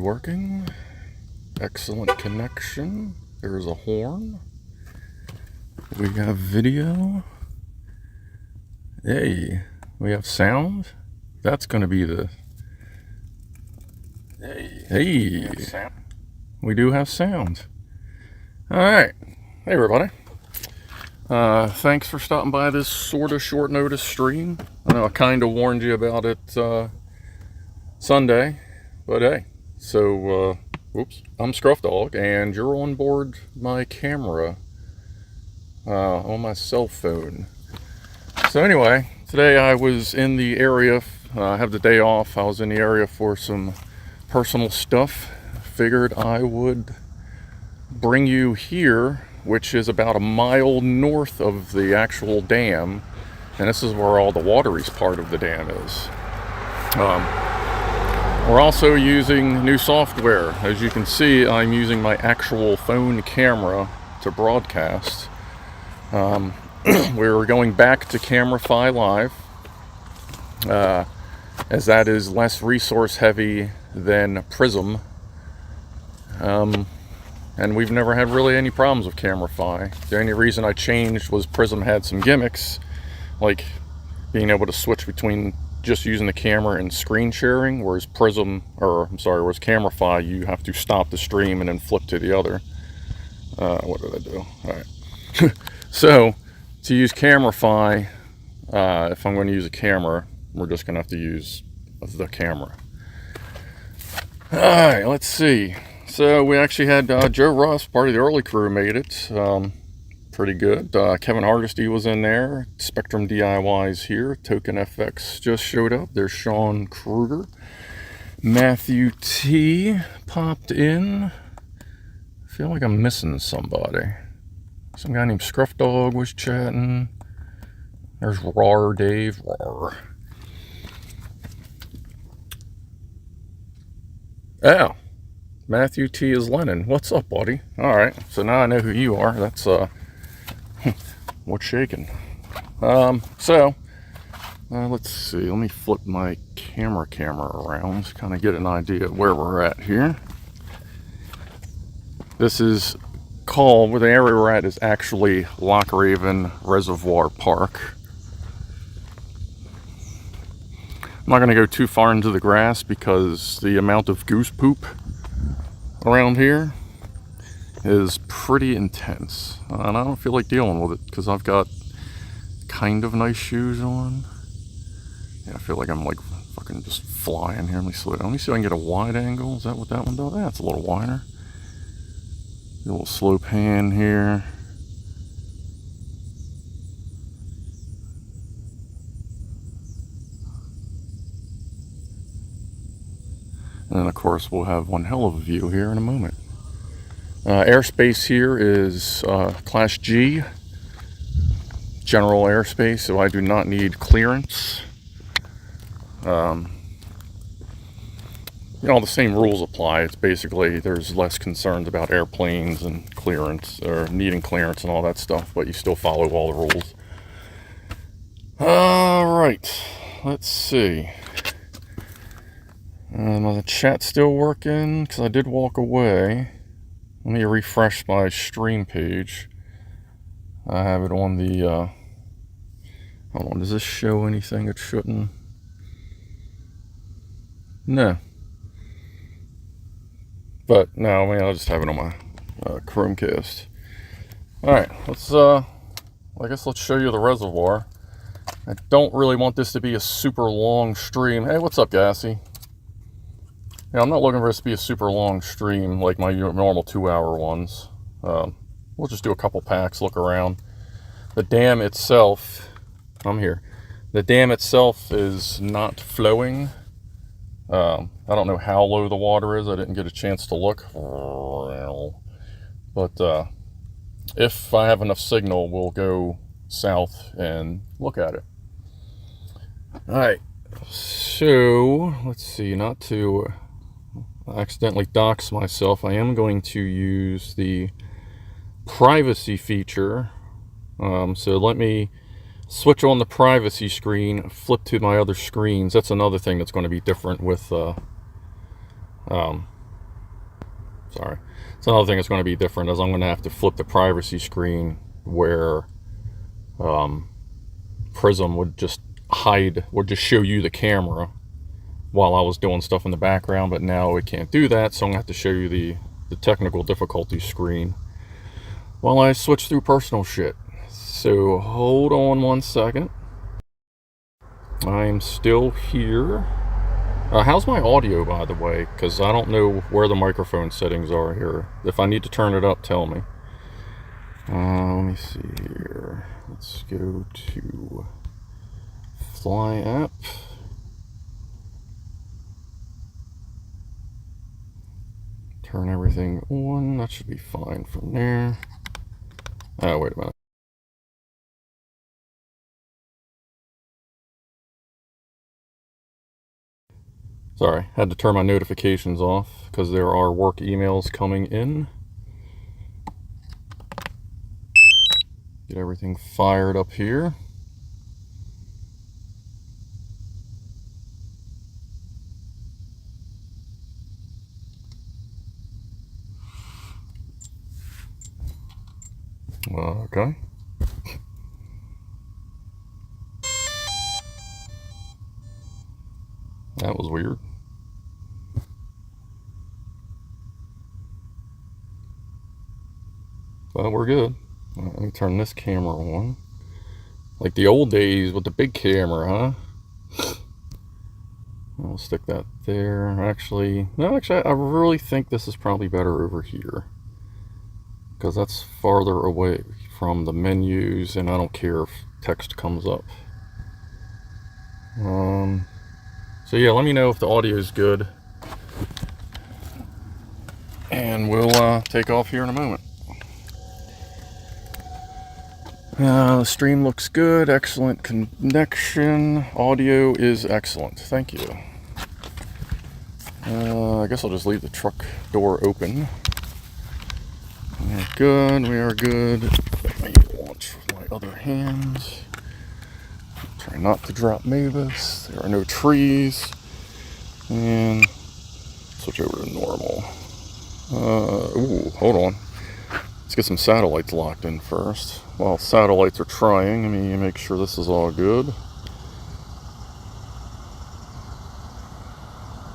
working. Excellent connection. There's a horn. We have video. Hey, we have sound. That's going to be the... Hey, we do have sound. Alright. Hey, everybody. Thanks for stopping by this sort of short notice stream. I know I kind of warned you about it Sunday, but hey. So, whoops, I'm Scruff Dog, and you're on board my camera on my cell phone. So anyway, today I was in the area. I have the day off. I was in the area for some personal stuff. Figured I would bring you here, which is about a mile north of the actual dam, and this is where all the wateries part of the dam is. We're also using new software. As you can see, I'm using my actual phone camera to broadcast. We're going back to CameraFi Live, as that is less resource heavy than Prism. And we've never had really any problems with CameraFi. The only reason I changed was Prism had some gimmicks, like being able to switch between just using the camera and screen sharing, whereas whereas CameraFi, you have to stop the stream and then flip to the other. What did I do? Alright. So, to use CameraFi, if I'm going to use a camera, we're just going to have to use the camera. Alright, let's see. So we actually had Joe Russ, part of the early crew, made it. Pretty good. Kevin Hardesty was in there. Spectrum DIY's here. Token FX just showed up. There's Sean Kruger. Matthew T popped in. I feel like I'm missing somebody. Some guy named Scruff Dog was chatting. There's Rar Dave. Rar. Oh. Matthew T is Lennon. What's up, buddy? Alright, so now I know who you are. That's, what's shaking? Let's see. Let me flip my camera around to kind of get an idea of where we're at here. This is called, where the area we're at is actually Loch Raven Reservoir Park. I'm not going to go too far into the grass because the amount of goose poop around here is pretty intense, and I don't feel like dealing with it because I've got kind of nice shoes on. Yeah, I feel like I'm like fucking just flying here. Let me see if I can get a wide angle. Is that what that one does? That's a little wider. A little slow pan here. And then, of course, we'll have one hell of a view here in a moment. Airspace here is Class G, general airspace, so I do not need clearance. All the same rules apply. It's basically, there's less concerns about airplanes and clearance, or needing clearance and all that stuff, but you still follow all the rules. Alright, let's see. My chat's still working because I did walk away. Let me refresh my stream page. I have it on the hold on, does this show anything it shouldn't? No. But no, I mean, I'll just have it on my Chromecast. Alright, I guess let's show you the reservoir. I don't really want this to be a super long stream. Hey, what's up, Gassy? Yeah, I'm not looking for this to be a super long stream like my normal 2-hour ones. We'll just do a couple packs, look around. The dam itself, I'm here. The dam itself is not flowing. I don't know how low the water is. I didn't get a chance to look. But if I have enough signal, we'll go south and look at it. Alright, so let's see, not to accidentally dox myself, I am going to use the privacy feature. So let me switch on the privacy screen, flip to my other screens. That's another thing that's going to be different with Sorry. So another thing that's going to be different is I'm going to have to flip the privacy screen where Prism would just show you the camera while I was doing stuff in the background, but now it can't do that, so I'm going to have to show you the technical difficulty screen while I switch through personal shit. So hold on 1 second. I'm still here. How's my audio, by the way? Because I don't know where the microphone settings are here. If I need to turn it up, tell me. Let me see here. Let's go to Fly app. Turn everything on. That should be fine from there. Oh, wait a minute. Sorry, had to turn my notifications off because there are work emails coming in. Get everything fired up here. Okay. That was weird. But we're good. Let me turn this camera on. Like the old days with the big camera, huh? I'll stick that there. Actually, I really think this is probably better over here, because that's farther away from the menus, and I don't care if text comes up. So yeah, let me know if the audio is good, and we'll take off here in a moment. The stream looks good. Excellent connection. Audio is excellent. Thank you. I guess I'll just leave the truck door open. We're good. We are good. Let me launch with my other hand. Try not to drop Mavis. There are no trees. And switch over to normal. Ooh, hold on. Let's get some satellites locked in first. While satellites are trying, let me make sure this is all good.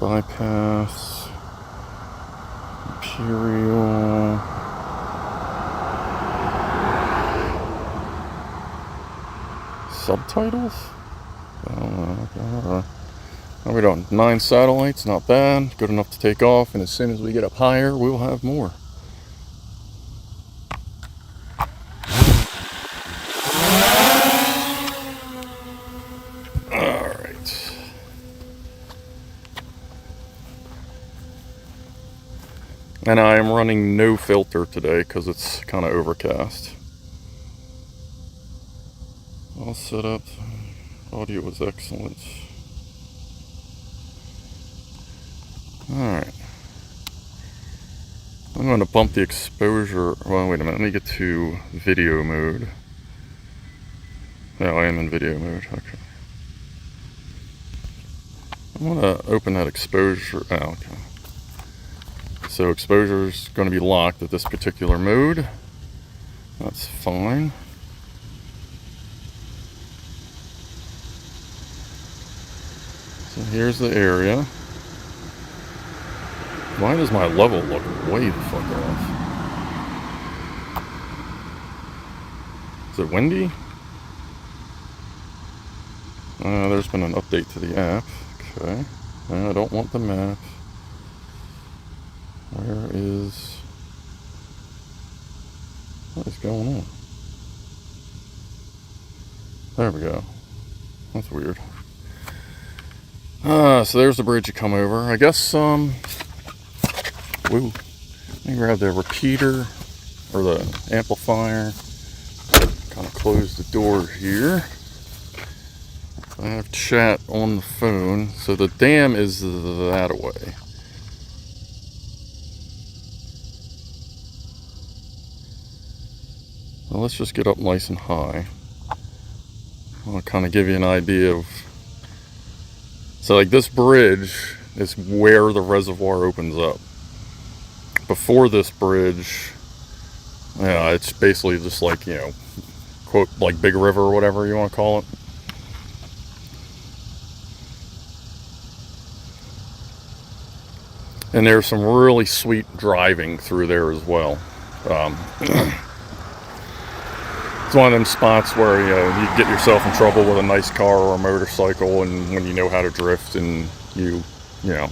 Bypass. Imperial. Subtitles? How are we doing? 9 satellites, not bad. Good enough to take off, and as soon as we get up higher, we'll have more. Alright. And I am running no filter today because it's kind of overcast. All set up. Audio was excellent. Alright. I'm going to bump the exposure. Well, wait a minute. Let me get to video mode. No, I am in video mode. Okay. I'm going to open that exposure. Oh, okay. So exposure is going to be locked at this particular mode. That's fine. So here's the area. Why does my level look way the fuck off? Is it windy? There's been an update to the app. Okay. I don't want the map. Where is... What is going on? There we go. That's weird. So there's the bridge you come over. I guess, woo. Let me grab the repeater, or the amplifier. Kind of close the door here. I have chat on the phone. So the dam is that away. Well, let's just get up nice and high. I'll kind of give you an idea of... So like this bridge is where the reservoir opens up. before this bridge, yeah, it's basically just like, you know, quote, like Big River or whatever you want to call it. And there's some really sweet driving through there as well. It's one of them spots where, you know, you get yourself in trouble with a nice car or a motorcycle, and when you know how to drift, and you know,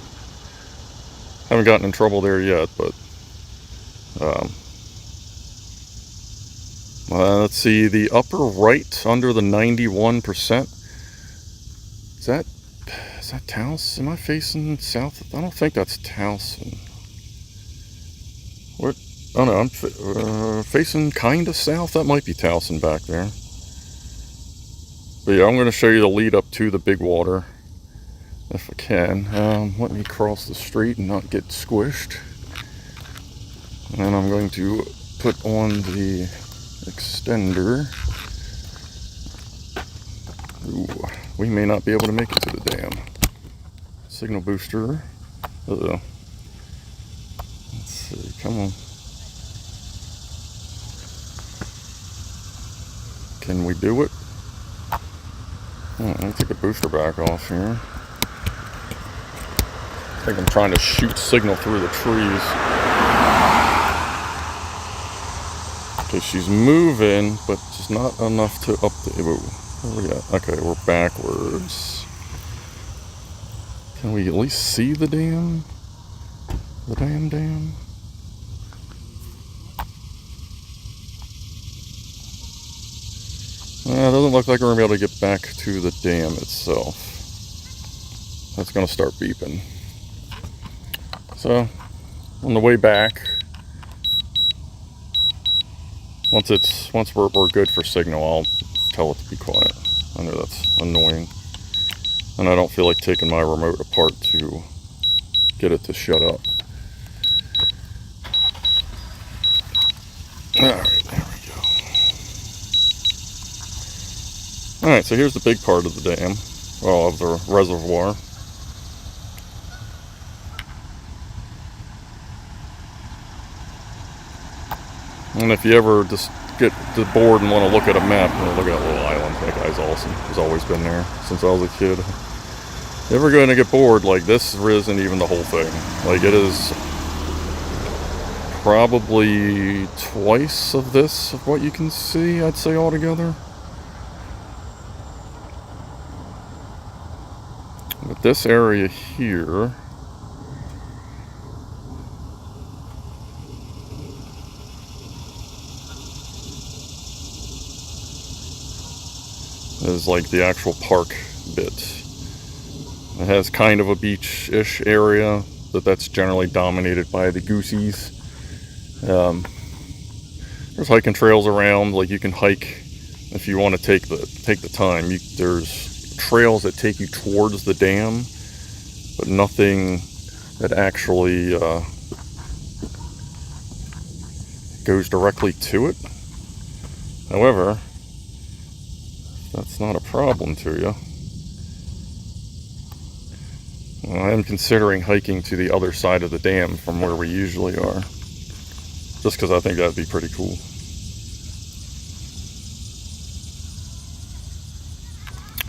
haven't gotten in trouble there yet, but let's see, the upper right under the 91%. Is that Towson? Am I facing south? I don't think that's Towson. What? Oh no, I'm facing kind of south. That might be Towson back there. But yeah, I'm going to show you the lead up to the big water, if I can. Let me cross the street and not get squished. And I'm going to put on the extender. Ooh, we may not be able to make it to the dam. Signal booster. Uh-oh. Let's see, come on. Can we do it? Let me take the booster back off here. I think I'm trying to shoot signal through the trees. Okay, she's moving, but just not enough to up the... Where are we at? Okay, we're backwards. Can we at least see the dam? The dam? It doesn't look like we're going to be able to get back to the dam itself. That's going to start beeping. So, on the way back, once we're good for signal, I'll tell it to be quiet. I know that's annoying. And I don't feel like taking my remote apart to get it to shut up. Alright, there we go. Alright, so here's the big part of the dam, well, of the reservoir. And if you ever just get bored and want to look at a map, look at that little island. That guy's awesome. He's always been there since I was a kid. If you're ever going to get bored, like, this isn't even the whole thing. Like, it is probably twice of this, of what you can see, I'd say, altogether. But this area here is like the actual park bit. It has kind of a beach-ish area, but that's generally dominated by the goosies. There's hiking trails around, like you can hike if you want to take the time. There's trails that take you towards the dam, but nothing that actually goes directly to it. However, that's not a problem to you. I am considering hiking to the other side of the dam from where we usually are, just because I think that'd be pretty cool.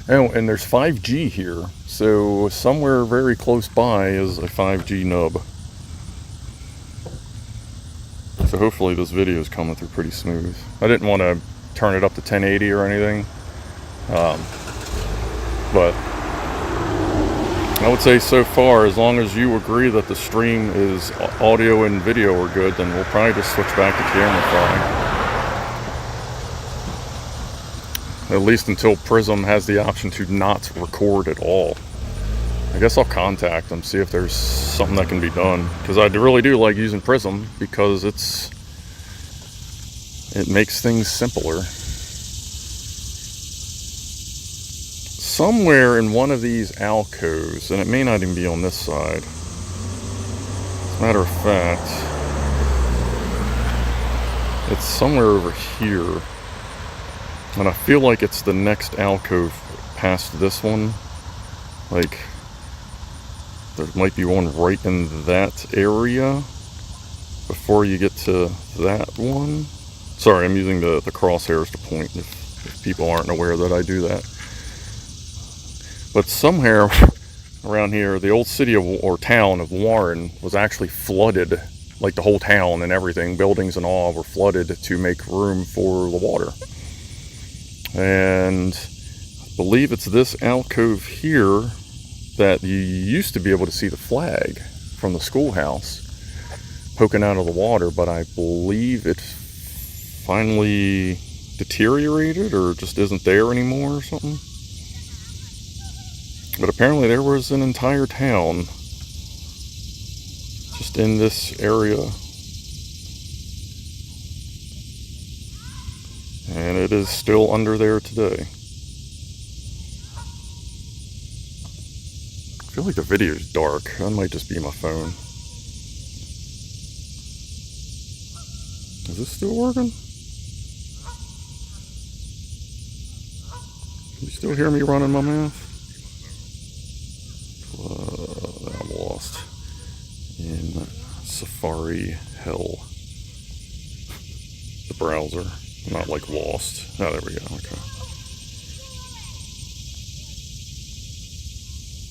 Oh, and there's 5G here, so somewhere very close by is a 5G nub. So hopefully this video is coming through pretty smooth. I didn't want to turn it up to 1080 or anything, but I would say so far, as long as you agree that the stream is audio and video are good, then we'll probably just switch back to CameraFi. At least until Prism has the option to not record at all. I guess I'll contact them, see if there's something that can be done. Because I really do like using Prism, because it makes things simpler. Somewhere in one of these alcoves, and it may not even be on this side. As a matter of fact, it's somewhere over here. And I feel like it's the next alcove past this one. Like, there might be one right in that area. before you get to that one. Sorry, I'm using the crosshairs to point if people aren't aware that I do that. But somewhere around here, the old city of, or town of Warren was actually flooded. Like the whole town and everything, buildings and all, were flooded to make room for the water. And I believe it's this alcove here that you used to be able to see the flag from the schoolhouse poking out of the water, but I believe it finally deteriorated or just isn't there anymore or something. But apparently there was an entire town just in this area, and it is still under there today. I feel like the video is dark. That might just be my phone. Is this still working? Can you still hear me running my mouth? I'm lost in Safari hell. The browser. Not like lost. Oh, there we go. Okay.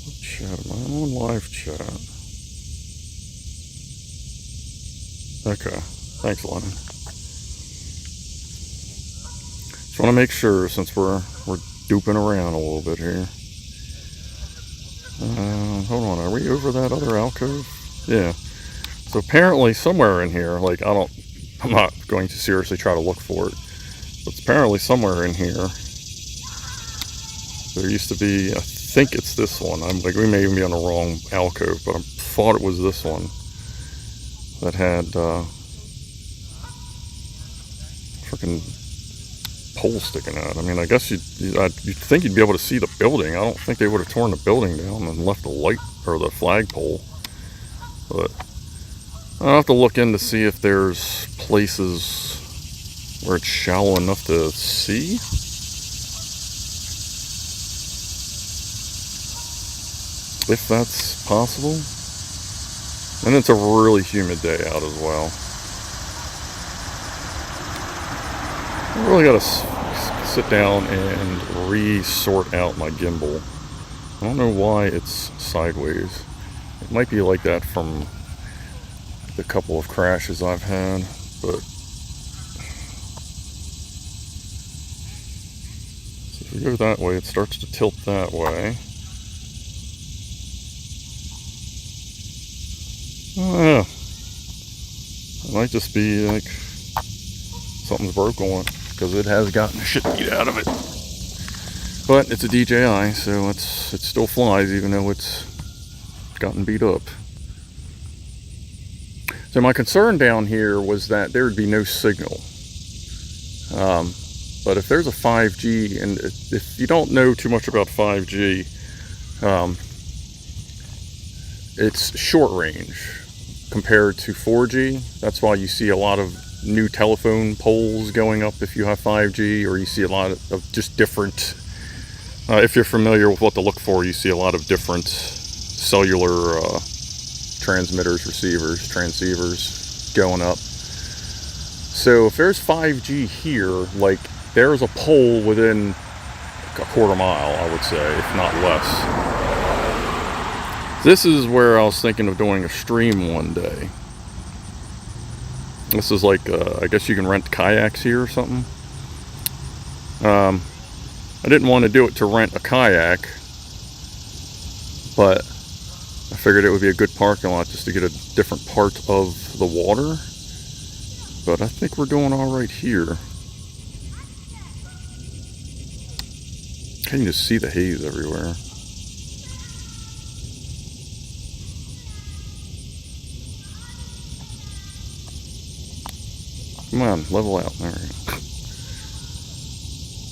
What chat? Am I on live chat? Okay. Thanks, Lennon. Just want to make sure, since we're duping around a little bit here. Hold on, are we over that other alcove? Yeah. So apparently somewhere in here, like I'm not going to seriously try to look for it, but apparently somewhere in here there used to be, I think it's this one. I'm like, we may even be on the wrong alcove, but I thought it was this one that had freaking pole sticking out. I mean, I guess you'd think you'd be able to see the building. I don't think they would have torn the building down and left the light or the flagpole. But I'll have to look in to see if there's places where it's shallow enough to see. If that's possible. And it's a really humid day out as well. I really gotta sit down and re-sort out my gimbal. I don't know why it's sideways. It might be like that from the couple of crashes I've had, but so if we go that way, it starts to tilt that way. Oh yeah, it might just be like something's broke on it, because it has gotten the shit beat out of it. But it's a DJI, so it still flies even though it's gotten beat up. So my concern down here was that there would be no signal. But if there's a 5G, and if you don't know too much about 5G, it's short range compared to 4G. That's why you see a lot of new telephone poles going up if you have 5G, or you see a lot of just different, if you're familiar with what to look for, you see a lot of different cellular transmitters, receivers, transceivers going up. So if there's 5G here, like there's a pole within a quarter mile, I would say, if not less. This is where I was thinking of doing a stream one day. This is like, I guess you can rent kayaks here or something. I didn't want to do it to rent a kayak, but I figured it would be a good parking lot just to get a different part of the water. But I think we're doing all right here. You can just see the haze everywhere. Come on, level out. There we go.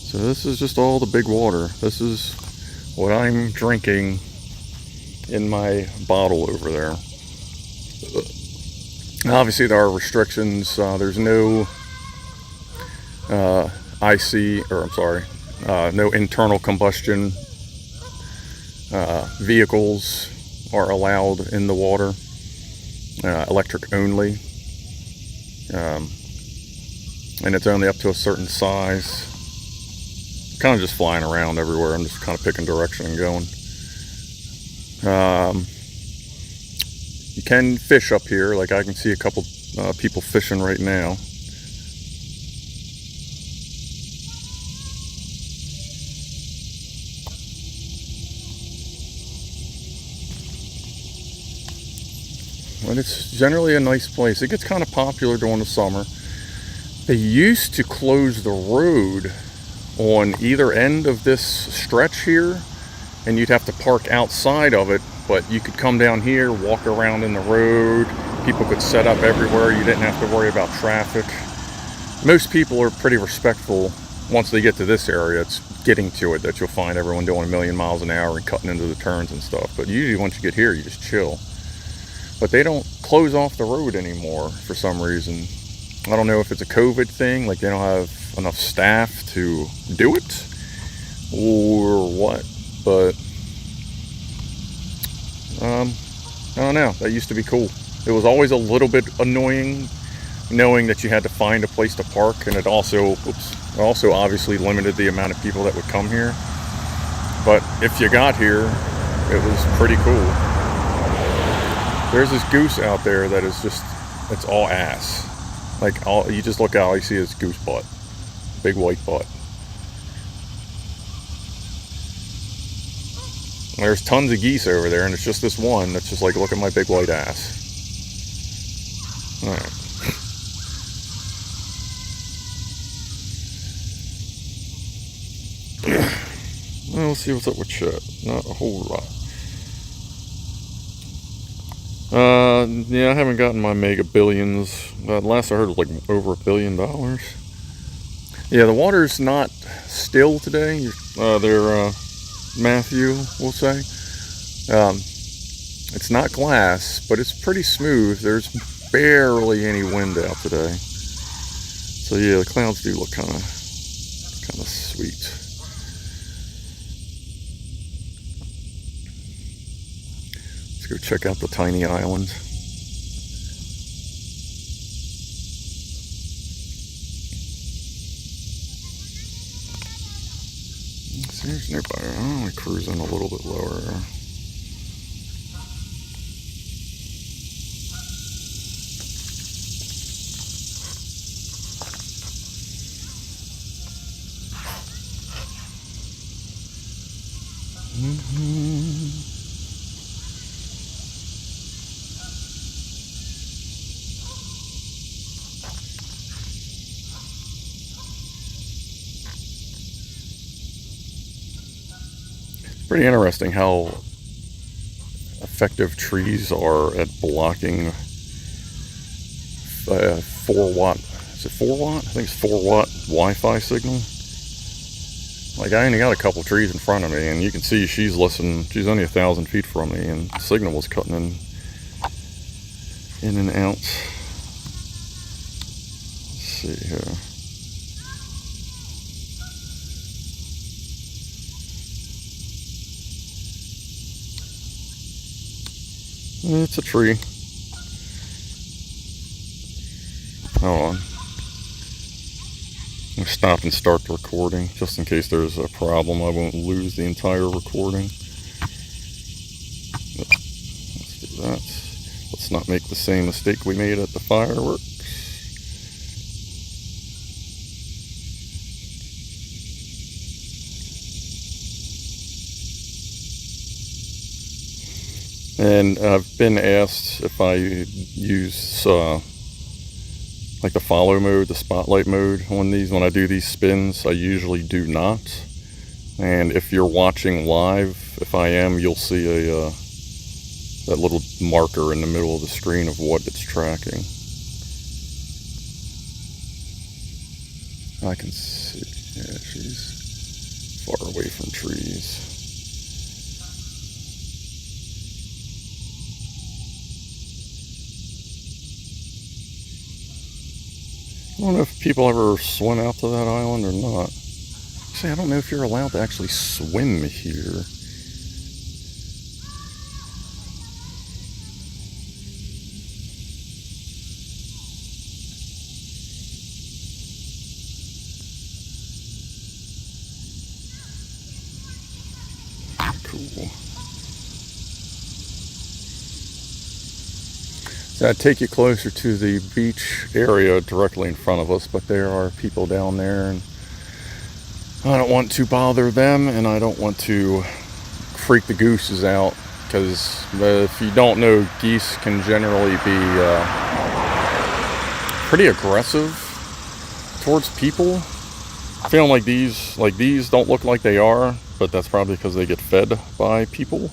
So this is just all the big water. This is what I'm drinking in my bottle over there. Obviously there are restrictions. There's no no internal combustion vehicles are allowed in the water. Electric only. And it's only up to a certain size. Kind of just flying around everywhere. I'm just kind of picking direction and going. You can fish up here. Like I can see a couple people fishing right now. But it's generally a nice place. It gets kind of popular during the summer. They used to close the road on either end of this stretch here, and you'd have to park outside of it, but you could come down here, walk around in the road. People could set up everywhere. You didn't have to worry about traffic. Most people are pretty respectful. Once they get to this area, it's getting to it that you'll find everyone doing 1,000,000 miles an hour and cutting into the turns and stuff. But usually once you get here, you just chill. But they don't close off the road anymore for some reason. I don't know if it's a COVID thing, like they don't have enough staff to do it or what, but I don't know. That used to be cool. It was always a little bit annoying knowing that you had to find a place to park, and it also obviously limited the amount of people that would come here. But if you got here, it was pretty cool. There's this goose out there that is just, it's all ass. Like, you just look out, all you see is goose butt. Big white butt. There's tons of geese over there, and it's just this one that's just like, look at my big white ass. Alright. Well, let's see what's up with chat. Not a whole lot. Yeah, I haven't gotten my mega billions. Last I heard it was like over $1 billion. Yeah, the water's not still today. Matthew will say. It's not glass, but it's pretty smooth. There's barely any wind out today. So yeah, the clouds do look kind of sweet. Let's go check out the tiny island. There's nobody. I'm only cruising a little bit lower. Pretty interesting how effective trees are at blocking 4-watt, is it 4-watt? I think it's 4-watt Wi-Fi signal. Like, I only got a couple trees in front of me, and you can see she's listening. She's only 1,000 feet from me, and the signal was cutting in and out. Let's see here. It's a tree. Hold on. I'll stop and start the recording just in case there's a problem. I won't lose the entire recording. Let's do that. Let's not make the same mistake we made at the fireworks. And I've been asked if I use like the follow mode, the spotlight mode on these. When I do these spins, I usually do not. And if you're watching live, if I am, you'll see that little marker in the middle of the screen of what it's tracking. I can see, yeah, she's far away from trees. I don't know if people ever swim out to that island or not. See, I don't know if you're allowed to actually swim here. So I'd take you closer to the beach area directly in front of us, but there are people down there, and I don't want to bother them, and I don't want to freak the gooses out, because if you don't know, geese can generally be pretty aggressive towards people. Feeling like these don't look like they are, but that's probably because they get fed by people.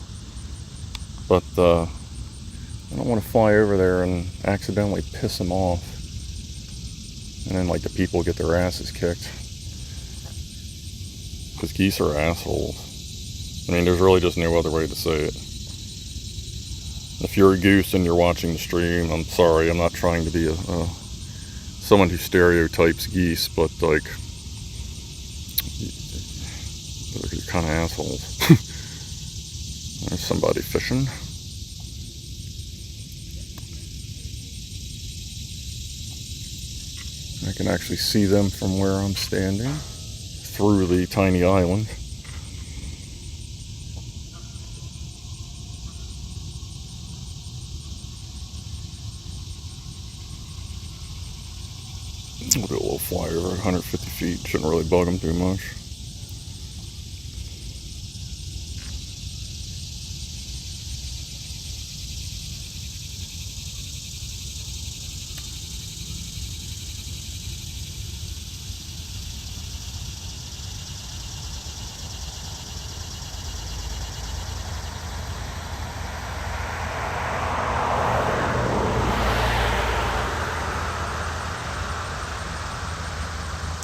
But I don't want to fly over there and accidentally piss them off, and then like the people get their asses kicked, because geese are assholes. I mean, there's really just no other way to say it. If you're a goose and you're watching the stream, I'm sorry, I'm not trying to be someone who stereotypes geese, but like, they're kind of assholes. There's somebody fishing. I can actually see them from where I'm standing through the tiny island. We'll do a little fly over 150 feet. Shouldn't really bug them too much.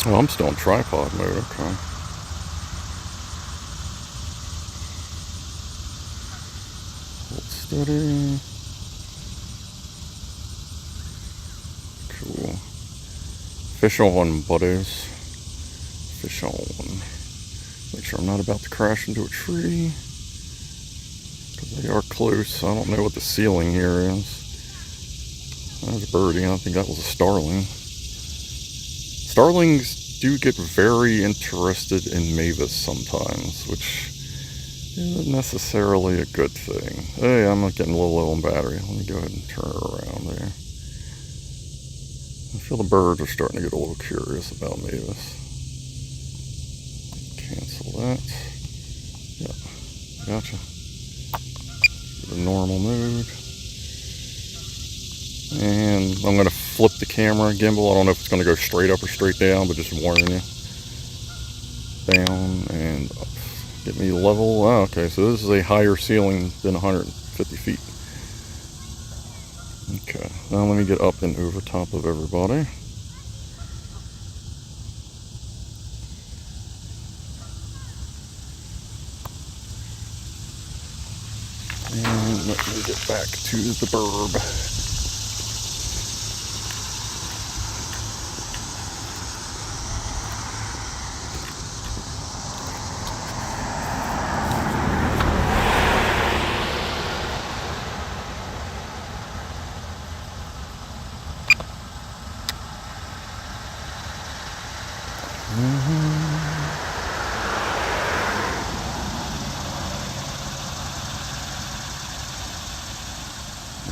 Oh, I'm still in tripod mode, okay. Hold steady. Cool. Fish on, buddies. Fish on. Make sure I'm not about to crash into a tree, because they are close. I don't know what the ceiling here is. That was a birdie. I don't think that was a starling. Starlings do get very interested in Mavis sometimes, which isn't necessarily a good thing. Hey, I'm getting a little low on battery. Let me go ahead and turn it around there. I feel the birds are starting to get a little curious about Mavis. Cancel that. Yeah, gotcha. Go to normal mode. And I'm going to flip the camera gimbal. I don't know if it's going to go straight up or straight down, but just warning you. Down and up. Get me level. Oh, okay, so this is a higher ceiling than 150 feet. Okay, now let me get up and over top of everybody. And let me get back to the burb.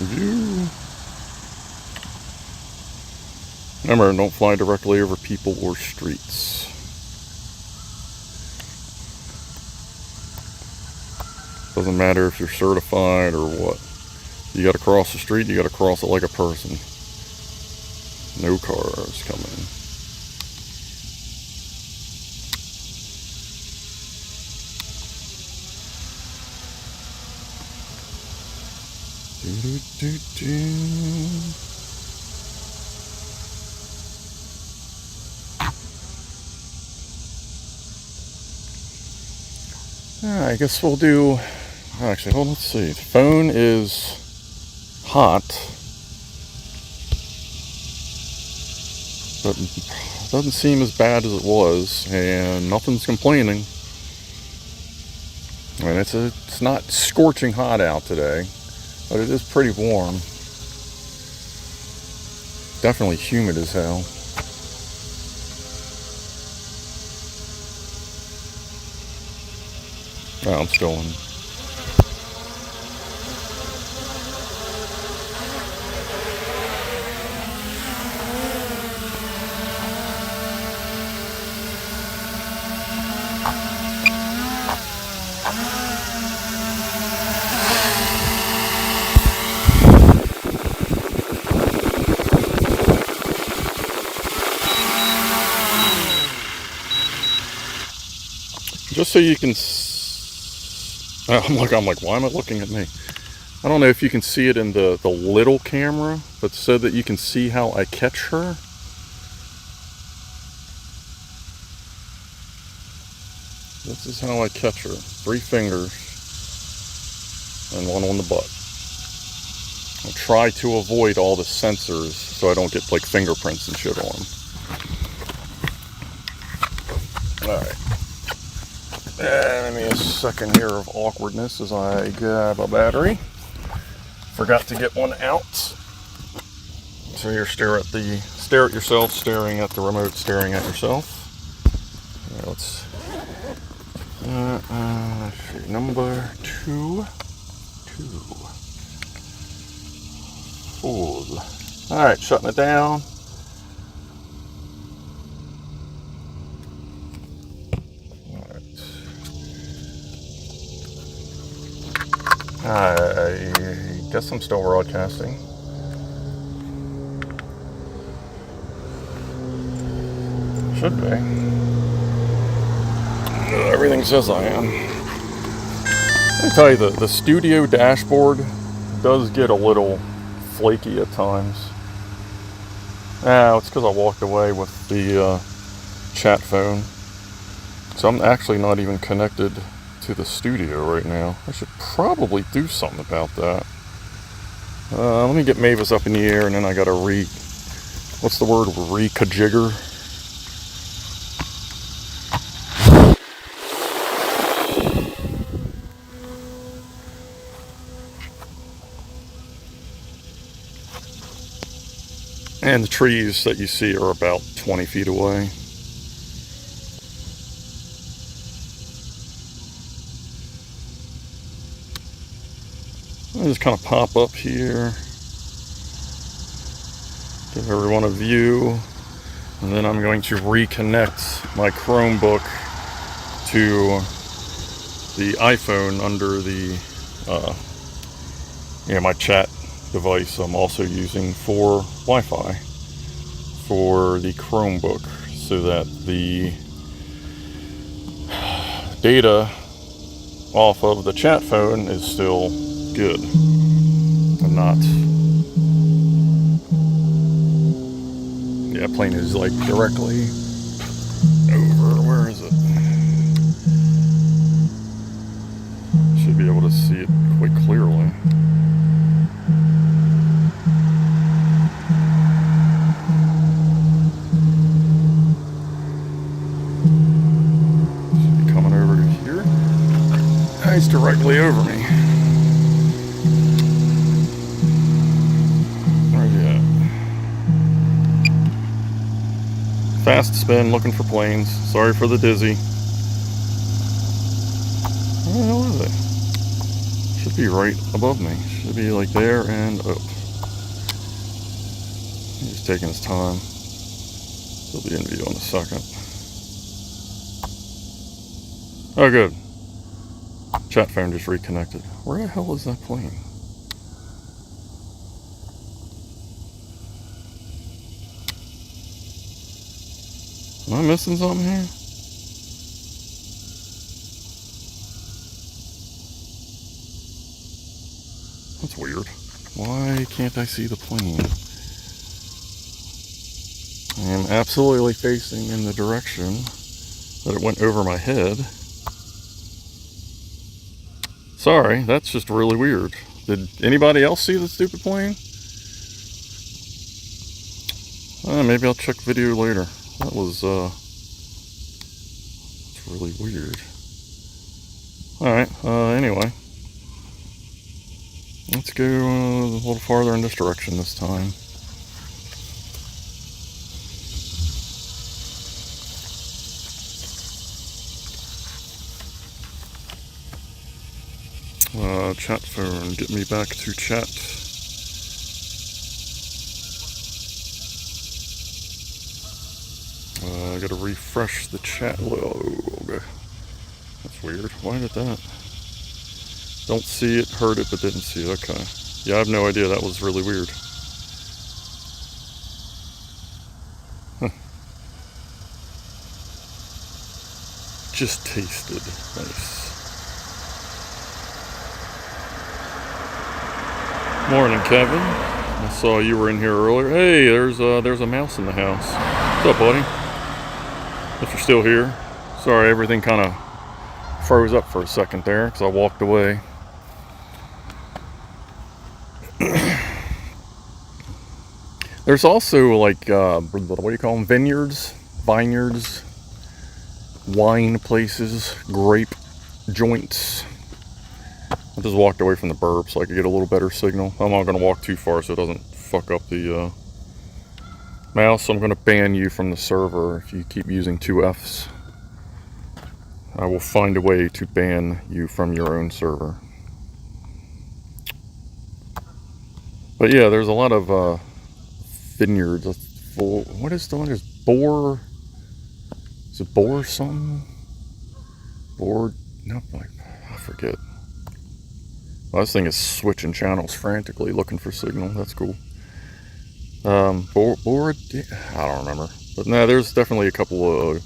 View. Remember, don't fly directly over people or streets. Doesn't matter if you're certified or what. You gotta cross the street, you gotta cross it like a person. No cars coming. I guess we'll do, actually, hold on, let's see. The phone is hot, but it doesn't seem as bad as it was, and nothing's complaining. I mean, it's not scorching hot out today, but it is pretty warm. Definitely humid as hell. Oh, I'm still in just so you can I'm like, why am I looking at me? I don't know if you can see it in the little camera, but so that you can see how I catch her. This is how I catch her. 3 fingers and one on the butt. I try to avoid all the sensors so I don't get like fingerprints and shit on them. Alright. Give me a second here of awkwardness as I grab a battery. Forgot to get one out. So you stare at yourself, staring at the remote, staring at yourself. Right, let's see, number 2. Full. Alright, shutting it down. I guess I'm still broadcasting. Should be. Everything says I am. Let me tell you, the studio dashboard does get a little flaky at times. It's because I walked away with the chat phone. So I'm actually not even connected to the studio right now. I should probably do something about that. Let me get Mavis up in the air, and then I gotta what's the word? Re-kajigger. And the trees that you see are about 20 feet away. I just kind of pop up here, give everyone a view, and then I'm going to reconnect my Chromebook to the iPhone under the my chat device I'm also using for Wi-Fi for the Chromebook, so that the data off of the chat phone is still good and not. Yeah, plane is like directly over. Where is it? Should be able to see it quite clearly. Should be coming over to here. It's directly over me. Fast spin, looking for planes. Sorry for the dizzy. Where the hell are they? Should be right above me. Should be like there and up. He's taking his time. He'll be in view in a second. Oh, good. Chat phone just reconnected. Where the hell is that plane? Am I missing something here? That's weird. Why can't I see the plane? I am absolutely facing in the direction that it went over my head. Sorry, that's just really weird. Did anybody else see the stupid plane? Maybe I'll check video later. That was, it's really weird. Alright, anyway. Let's go a little farther in this direction this time. Chat phone, get me back to chat. I gotta refresh the chat. Okay. That's weird. Why did that? Don't see it, heard it, but didn't see it. Okay. Yeah, I have no idea. That was really weird. just tasted. Nice. Morning, Kevin. I saw you were in here earlier. Hey, there's a mouse in the house. What's up, buddy? If you're still here. Sorry, everything kind of froze up for a second there because I walked away. There's also like, what do you call them? Vineyards, wine places, grape joints. I just walked away from the burp so I could get a little better signal. I'm not going to walk too far so it doesn't fuck up the mouse. So I'm going to ban you from the server if you keep using 2 Fs. I will find a way to ban you from your own server. But yeah, there's a lot of vineyards. What is the one? There's Boar. Is it Boar something? Boar? No, I forget. Well, this thing is switching channels frantically, looking for signal. That's cool. Boar? I don't remember. But no, there's definitely a couple of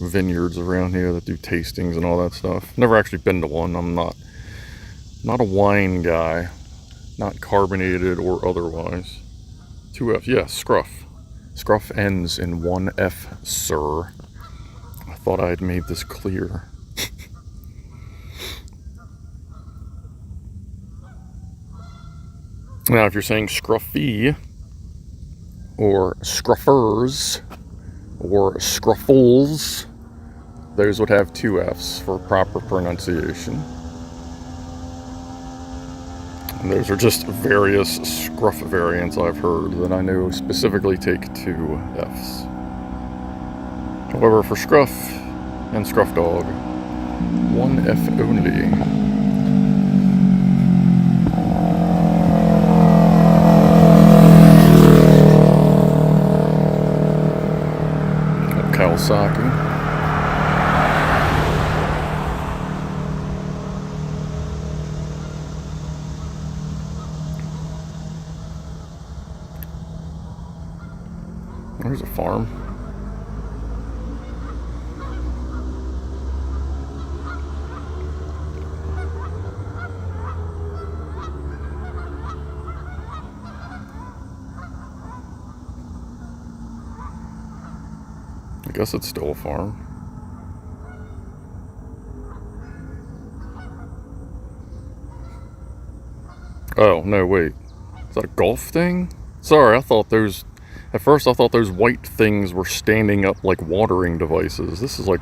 vineyards around here that do tastings and all that stuff. Never actually been to one. I'm not a wine guy. Not carbonated or otherwise. 2 Fs, yeah, scruff. Scruff ends in 1 F, sir. I thought I had made this clear. Now, if you're saying scruffy, or scruffers, or scruffles, those would have 2 Fs for proper pronunciation. And those are just various scruff variants I've heard that I know specifically take 2 Fs. However, for scruff and scruff dog, 1 F only. Kawasaki. There's a farm. I guess it's still a farm. Oh, no, wait. Is that a golf thing? Sorry, at first I thought those white things were standing up like watering devices. This must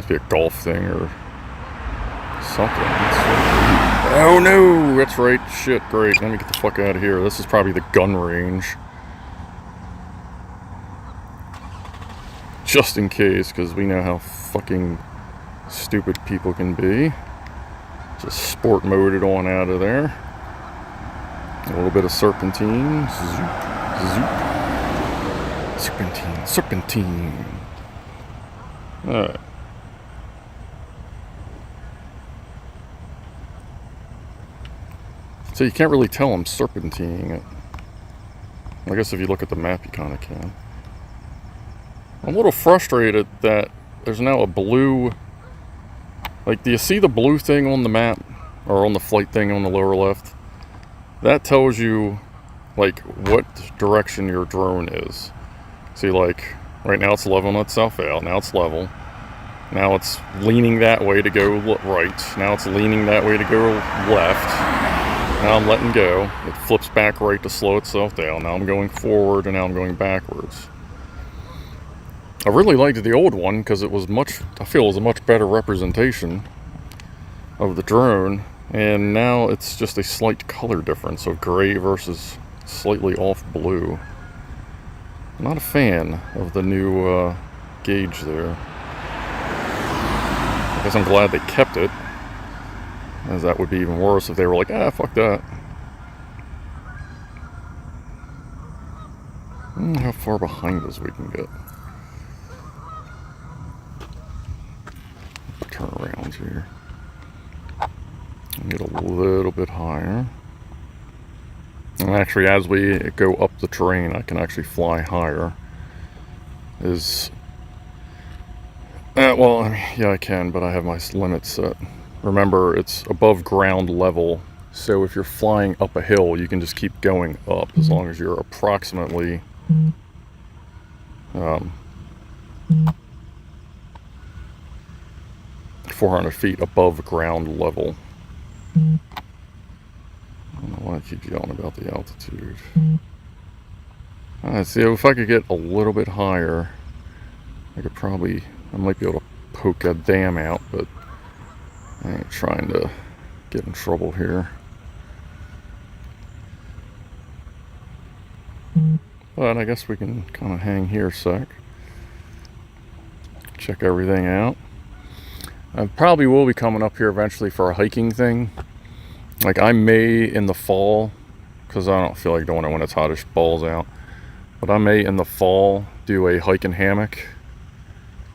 be a golf thing or something. Oh no, that's right. Shit, great. Let me get the fuck out of here. This is probably the gun range. Just in case, because we know how fucking stupid people can be. Just sport mode it on out of there. A little bit of serpentine. Zoop. Serpentine. Alright. So you can't really tell I'm serpentining it. I guess if you look at the map you kind of can. I'm a little frustrated that there's now a blue... Like, do you see the blue thing on the map? Or on the flight thing on the lower left? That tells you, like, what direction your drone is. See, like, right now it's level, it's south out. Now it's level. Now it's leaning that way to go right. Now it's leaning that way to go left. Now I'm letting go. It flips back right to slow itself down. Now I'm going forward, and now I'm going backwards. I really liked the old one because it was I feel it was a much better representation of the drone. And now it's just a slight color difference of gray versus slightly off blue. I'm not a fan of the new gauge there. I guess I'm glad they kept it, as that would be even worse if they were like, fuck that. How far behind us we can get. Turn around here. Get a little bit higher. And actually, as we go up the terrain, I can actually fly higher. Well, I mean, yeah, I can, but I have my limits set. Remember, it's above ground level, so if you're flying up a hill, you can just keep going up as long as you're approximately 400 feet above ground level. I don't know why I keep yelling about the altitude. Alright, see, if I could get a little bit higher, I might be able to poke a dam out, but I ain't trying to get in trouble here. But I guess we can kind of hang here a sec. Check everything out. I probably will be coming up here eventually for a hiking thing. Like, I may in the fall, because I don't feel like doing it when it's hot as balls out, but I may in the fall do a hiking hammock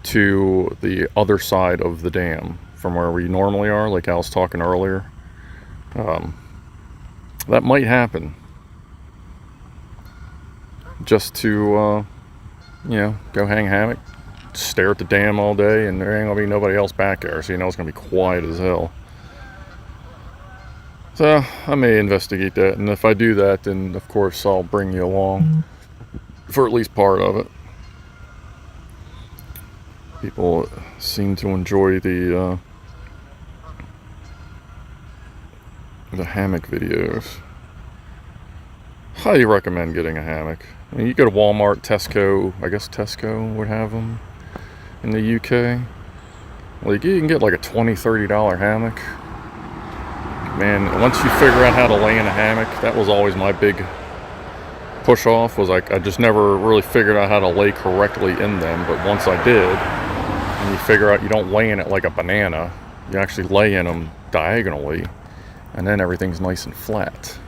to the other side of the dam from where we normally are, like I was talking earlier. That might happen. Just to, you know, go hang hammock, stare at the dam all day, and there ain't gonna be nobody else back there, so you know it's gonna be quiet as hell. So I may investigate that, and if I do that, then of course I'll bring you along for at least part of it. People seem to enjoy the hammock videos. Highly recommend getting a hammock. I mean, you go to Walmart, Tesco, I guess Tesco would have them in the UK. Like, you can get like a $20, $30 hammock. Man, once you figure out how to lay in a hammock, that was always my big push off, was like I just never really figured out how to lay correctly in them. But once I did, and you figure out you don't lay in it like a banana, you actually lay in them diagonally, and then everything's nice and flat.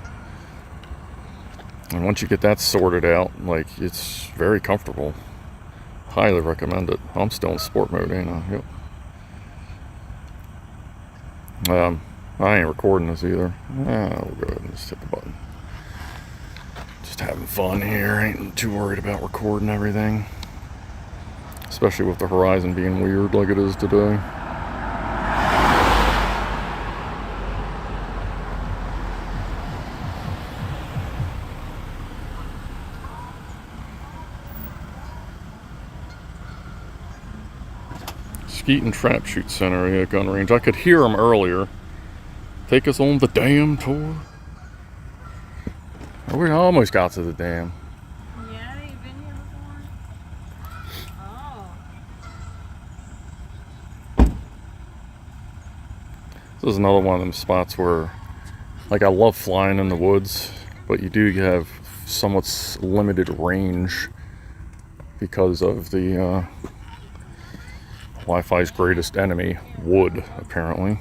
And once you get that sorted out, like, it's very comfortable. Highly recommend it. I'm still in sport mode, ain't I? Yep. I ain't recording this either. We'll go ahead and just hit the button. Just having fun here. Ain't too worried about recording everything. Especially with the horizon being weird like it is today. Skeeton Trap Shoot Center, yeah, gun range. I could hear them earlier. Take us on the dam tour. We almost got to the dam. Yeah, you've been here before? Oh. This is another one of them spots where, like, I love flying in the woods, but you do have somewhat limited range because of the Wi-Fi's greatest enemy, wood, apparently.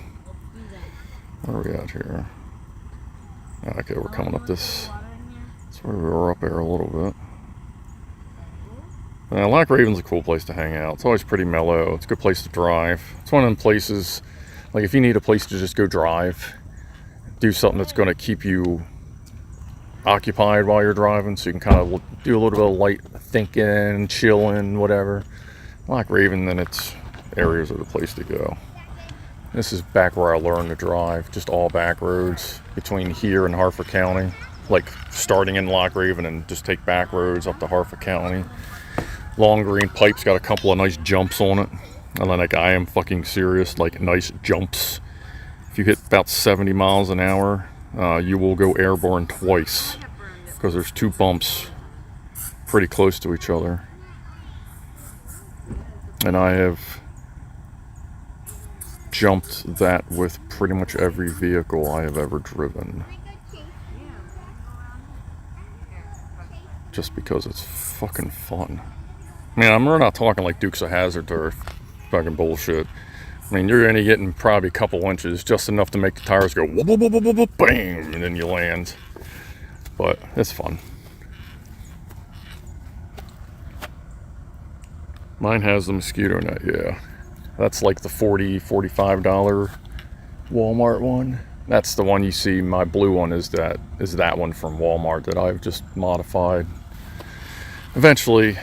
Where are we at here? Okay, we're coming up this. That's where we were up there a little bit. Loch Raven's a cool place to hang out. It's always pretty mellow. It's a good place to drive. It's one of them places, like, if you need a place to just go drive, do something that's going to keep you occupied while you're driving, so you can kind of do a little bit of light thinking, chilling, whatever. Loch Raven, then its areas are the place to go. This is back where I learned to drive, just all back roads between here and Harford County, like starting in Loch Raven and just take back roads up to Harford County. Long green pipe's got a couple of nice jumps on it, and then, like, I am fucking serious, like, nice jumps. If you hit about 70 miles an hour, you will go airborne twice, because there's two bumps pretty close to each other. And I have jumped that with pretty much every vehicle I have ever driven. Just because it's fucking fun. I mean, we're not talking like Dukes of Hazzard or fucking bullshit. I mean, you're only getting probably a couple inches, just enough to make the tires go whoop, whoop, whoop, whoop, whoop, bang, and then you land. But it's fun. Mine has the mosquito net, yeah. That's like the $40, $45 Walmart one. That's the one you see. My blue one is that one from Walmart that I've just modified. Eventually,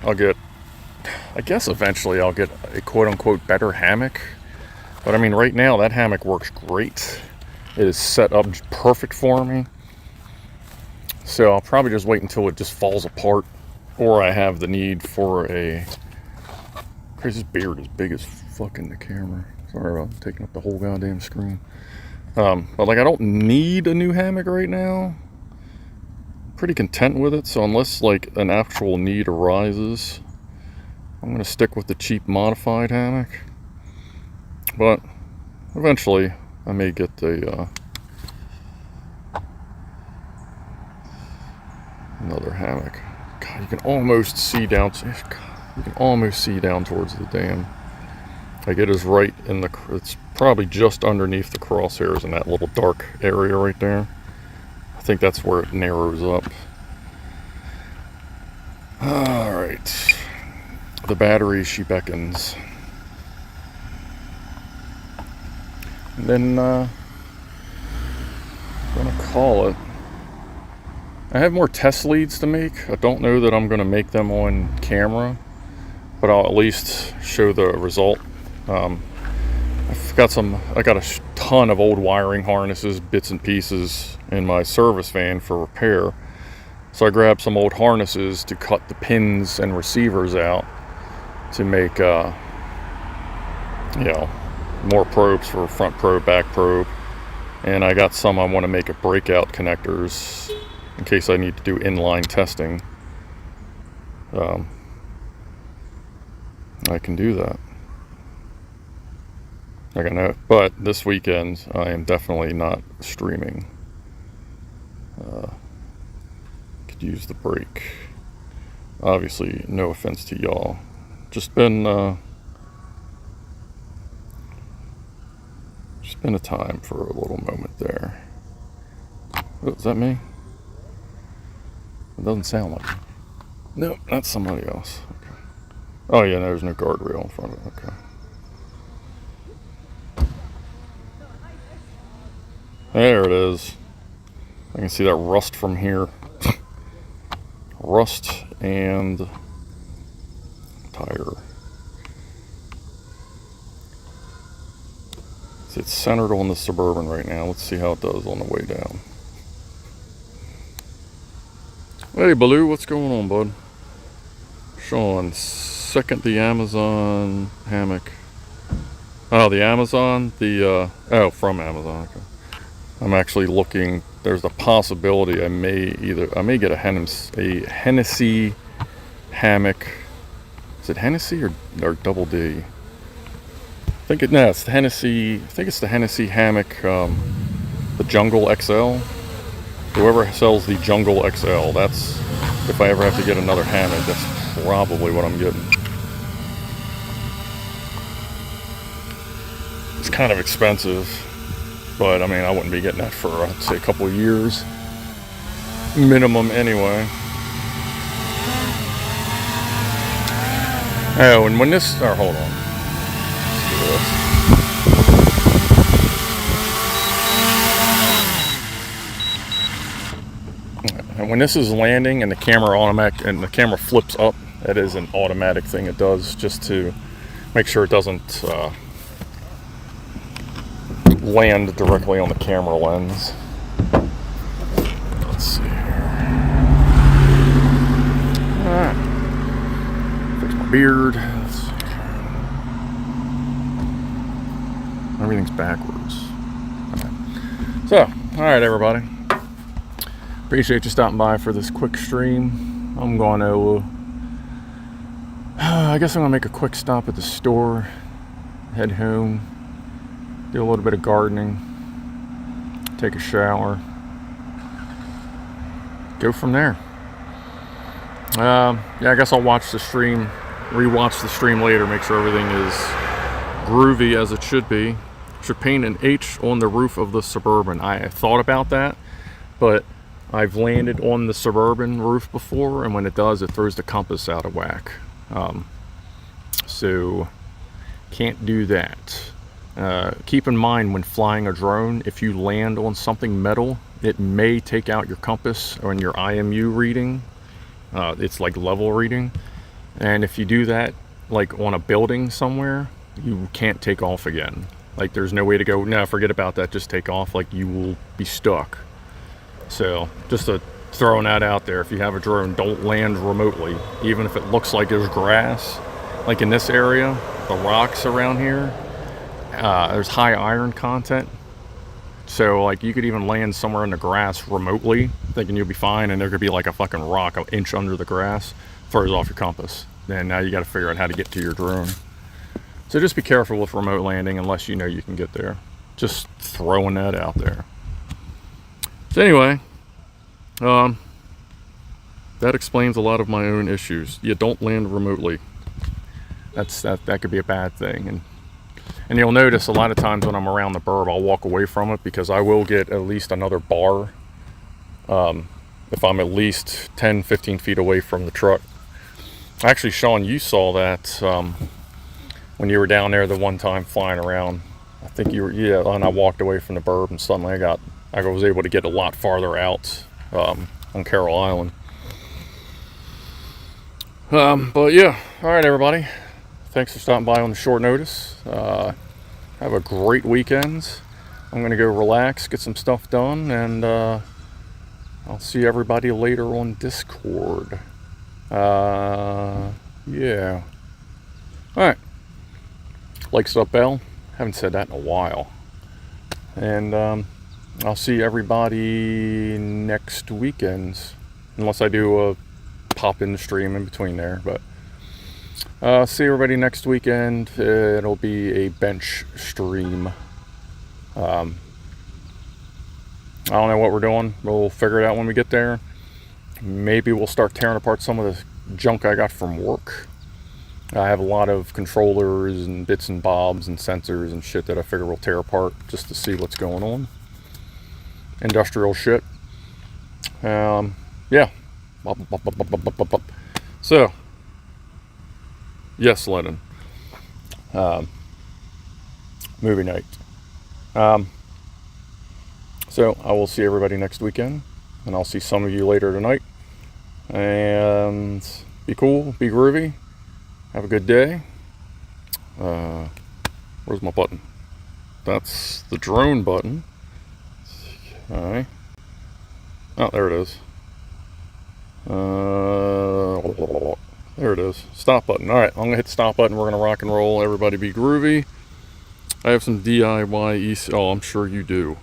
I'll get I guess eventually I'll get a quote-unquote better hammock. But I mean, right now that hammock works great. It is set up perfect for me. So I'll probably just wait until it just falls apart, or I have the need for a... Crazy's beard is big as fucking the camera. Sorry about taking up the whole goddamn screen. But like, I don't need a new hammock right now. Pretty content with it. So unless like an actual need arises, I'm gonna stick with the cheap modified hammock. But eventually I may get the another hammock. God, you can almost see down. You can almost see down towards the dam. Like, it is right in the. It's probably just underneath the crosshairs in that little dark area right there. I think that's where it narrows up. All right. The battery, she beckons. And then I'm gonna call it. I have more test leads to make. I don't know that I'm gonna make them on camera, but I'll at least show the result. I got a ton of old wiring harnesses, bits and pieces in my service van for repair. So I grabbed some old harnesses to cut the pins and receivers out to make, you know, more probes for front probe, back probe. And I got some I want to make a breakout connectors in case I need to do inline testing. I can do that. I know, but this weekend I am definitely not streaming. Could use the break. Obviously, no offense to y'all. Just been a time for a little moment there. Oh, is that me? It doesn't sound like me. No, that's somebody else. Okay. Oh yeah, there's no guardrail in front of it. Okay. There it is. I can see that rust from here. Rust and tire. See, it's centered on the Suburban right now. Let's see how it does on the way down. Hey Baloo, what's going on, bud? Sean, second the Amazon hammock. Oh, the Amazon? Oh, from Amazon, okay. I'm actually looking, there's a possibility I may get a Hennessy hammock. Is it Hennessy or Double D? It's the Hennessy, I think it's the Hennessy hammock, the Jungle XL. Whoever sells the Jungle XL, that's, if I ever have to get another hammock, that's probably what I'm getting. It's kind of expensive. But, I mean, I wouldn't be getting that for, I'd say, a couple of years. Minimum, anyway. Oh, and when this... Oh, hold on. Let's do this. And when this is landing and the camera flips up, that is an automatic thing it does, just to make sure it doesn't... land directly on the camera lens. Let's see here. Alright. Fix my beard. Let's see here. Everything's backwards. Okay. So, alright everybody. Appreciate you stopping by for this quick stream. I'm going to I guess I'm going to make a quick stop at the store. Head home. Do a little bit of gardening, take a shower, go from there. Yeah, I guess I'll watch the stream, rewatch the stream later, make sure everything is groovy as it should be. Should paint an H on the roof of the Suburban. I thought about that, but I've landed on the Suburban roof before, and when it does, it throws the compass out of whack. So, can't do that. Keep in mind when flying a drone, if you land on something metal, it may take out your compass or your IMU reading. It's like level reading. And if you do that, like on a building somewhere, you can't take off again. Like there's no way to go, no, forget about that, just take off. Like you will be stuck. So just throwing that out there. If you have a drone, don't land remotely. Even if it looks like there's grass. Like in this area, the rocks around here, there's high iron content. So like you could even land somewhere in the grass remotely, thinking you'll be fine, and there could be like a fucking rock an inch under the grass, throws off your compass. Then now you got to figure out how to get to your drone. So just be careful with remote landing unless you know you can get there. Just throwing that out there. So anyway, that explains a lot of my own issues. You don't land remotely. That could be a bad thing. And you'll notice a lot of times when I'm around the burb, I'll walk away from it because I will get at least another bar if I'm at least 10, 15 feet away from the truck. Actually, Sean, you saw that when you were down there the one time flying around. I think you were, yeah, and I walked away from the burb and suddenly I was able to get a lot farther out on Carroll Island. But yeah, all right, everybody. Thanks for stopping by on the short notice. Have a great weekend. I'm going to go relax, get some stuff done, and I'll see everybody later on Discord. Yeah. Alright. Like, sub, bell. Haven't said that in a while. And I'll see everybody next weekend. Unless I do a pop-in stream in between there, but see everybody next weekend. It'll be a bench stream. I don't know what we're doing. We'll figure it out when we get there. Maybe we'll start tearing apart some of the junk I got from work. I have a lot of controllers and bits and bobs and sensors and shit that I figure we'll tear apart just to see what's going on. Industrial shit. Yeah. So, yes, Lennon. Movie night. So I will see everybody next weekend, and I'll see some of you later tonight. And be cool, be groovy, have a good day. Where's my button? That's the drone button. Okay. Oh, there it is. There it is. Stop button. Alright, I'm going to hit the stop button. We're going to rock and roll. Everybody be groovy. I have some DIY EC. Oh, I'm sure you do.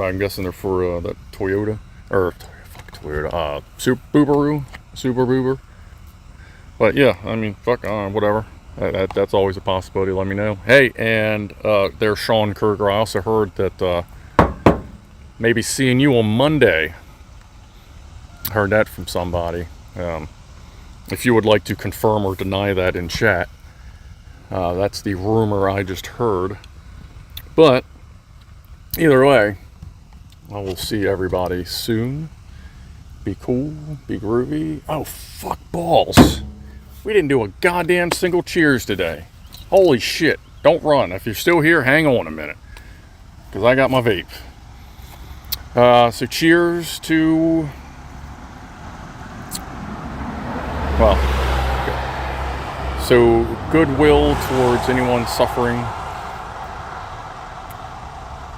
I'm guessing they're for that Toyota. Or, fuck Toyota. Super Boober. But yeah, I mean, fuck, whatever. That's always a possibility. Let me know. Hey, and there's Sean Kruger. I also heard that maybe seeing you on Monday. Heard that from somebody. If you would like to confirm or deny that in chat, that's the rumor I just heard. But either way, I will see everybody soon. Be cool, be groovy. Oh, fuck balls. We didn't do a goddamn single cheers today. Holy shit. Don't run. If you're still here, hang on a minute. Because I got my vape. So cheers to... Well, okay. So goodwill towards anyone suffering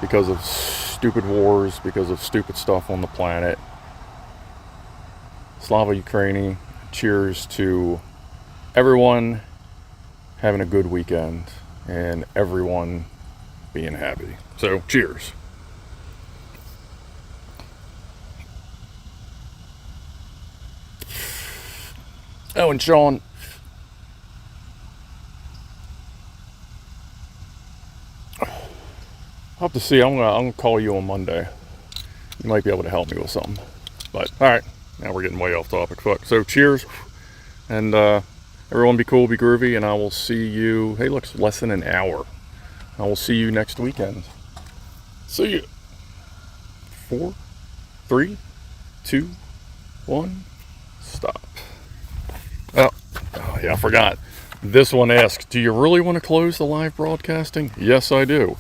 because of stupid wars, because of stupid stuff on the planet. Slava Ukraini. Cheers to everyone having a good weekend and everyone being happy. So cheers. Oh, and Sean, I'll have to see. I'm gonna call you on Monday. You might be able to help me with something. But all right, now we're getting way off topic. Fuck. So cheers, and everyone be cool, be groovy, and I will see you. Hey, look, it's less than an hour. I will see you next weekend. See you. 4, 3, 2, 1. Stop. Oh, yeah, I forgot. This one asks, do you really want to close the live broadcasting? Yes, I do.